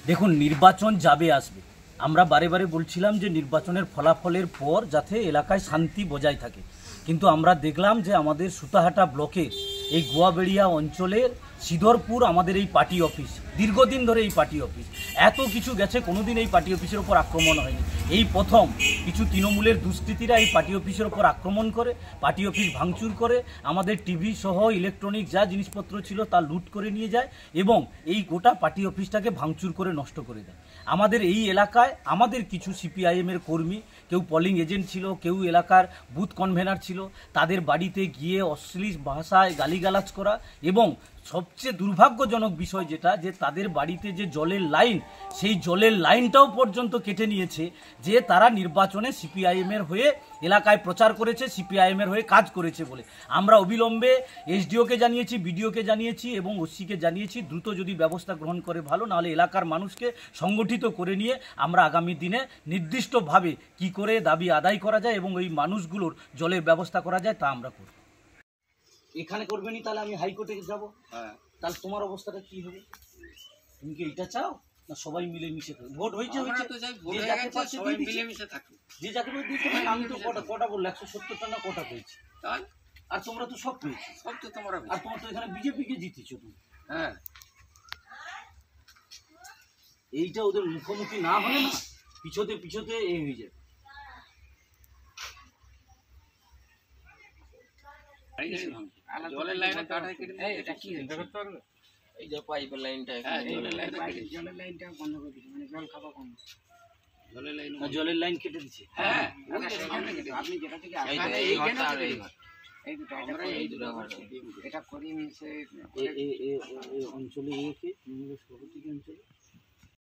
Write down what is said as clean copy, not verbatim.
দেখুন, নির্বাচন যাবে আসবে, আমরা বারে বারে বলছিলাম যে নির্বাচনের ফলাফলের পর যাতে এলাকায় শান্তি বজায় থাকে, কিন্তু আমরা দেখলাম যে আমাদের সুতাহাটা ব্লকের এই গোয়াবেড়িয়া অঞ্চলের সিধরপুর আমাদের এই পার্টি অফিস, দীর্ঘদিন ধরে এই পার্টি অফিস, এত কিছু গেছে, কোনোদিন এই পার্টি অফিসের ওপর আক্রমণ হয়নি। এই প্রথম কিছু তৃণমূলের দুষ্কৃতীরা এই পার্টি অফিসের ওপর আক্রমণ করে, পার্টি অফিস ভাঙচুর করে, আমাদের টিভি সহ ইলেকট্রনিক যা জিনিসপত্র ছিল তা লুট করে নিয়ে যায় এবং এই গোটা পার্টি অফিসটাকে ভাঙচুর করে নষ্ট করে দেয়। আমাদের এই এলাকায় আমাদের কিছু সিপিআইএমের কর্মী, কেউ পোলিং এজেন্ট ছিল, কেউ এলাকার বুথ কনভেনার ছিল, তাদের বাড়িতে গিয়ে অশ্লীল ভাষায় গালিগালাজ করা এবং সবচেয়ে দুর্ভাগ্যজনক বিষয় যেটা, যে তাদের বাড়িতে যে জলের লাইন, সেই জলের লাইনটাও পর্যন্ত কেটে নিয়েছে, যে তারা নির্বাচনে সিপিআইএমের হয়ে এলাকায় প্রচার করেছে, সিপিআইএমের হয়ে কাজ করেছে বলে। আমরা অবিলম্বে এসডিওকে জানিয়েছি, বিডিওকে জানিয়েছি এবং ওসিকে জানিয়েছি, দ্রুত যদি ব্যবস্থা গ্রহণ করে ভালো, নাহলে এলাকার মানুষকে সংগঠিত করে নিয়ে আমরা আগামী দিনে নির্দিষ্টভাবে কি করে দাবি আদায় করা যায় এবং এই মানুষগুলোর জলের ব্যবস্থা করা যায় তা আমরা করব। এখানে করবেনি তাহলে আমি হাইকোর্টে যাব, তাহলে তোমার অবস্থাটা কি হবে? তুমি কি এটা চাও না সবাই মিলেমিশে থাকবে? ভোট হয়েছে, যে যাকে দিতে পারেন। আমি তো কটা বললো 170টা না কটা পেয়েছি, আর তোমরা তো সব পেয়েছি, সব তো তোমরা, আর তোমরা তো এখানে বিজেপিকে জিতেছো তুমি। হ্যাঁ, এইটা ওদের মুখোমুখি না হলে না পিছোতে পিছোতে এই হয়ে যাবে। জলের লাইনে কাটা কেটে এটা কি এই যে পাইপের লাইনটা, জলের লাইনটা বন্ধ করে দিচ্ছে, মানে জল খাওয়া কম, জলের লাইন কেটে দিচ্ছে। হ্যাঁ, আপনি যেটা থেকে আসেন এই দুটো এটা করিয়ে নিচ্ছে এই অঞ্চলে, সভাপতি অঞ্চলে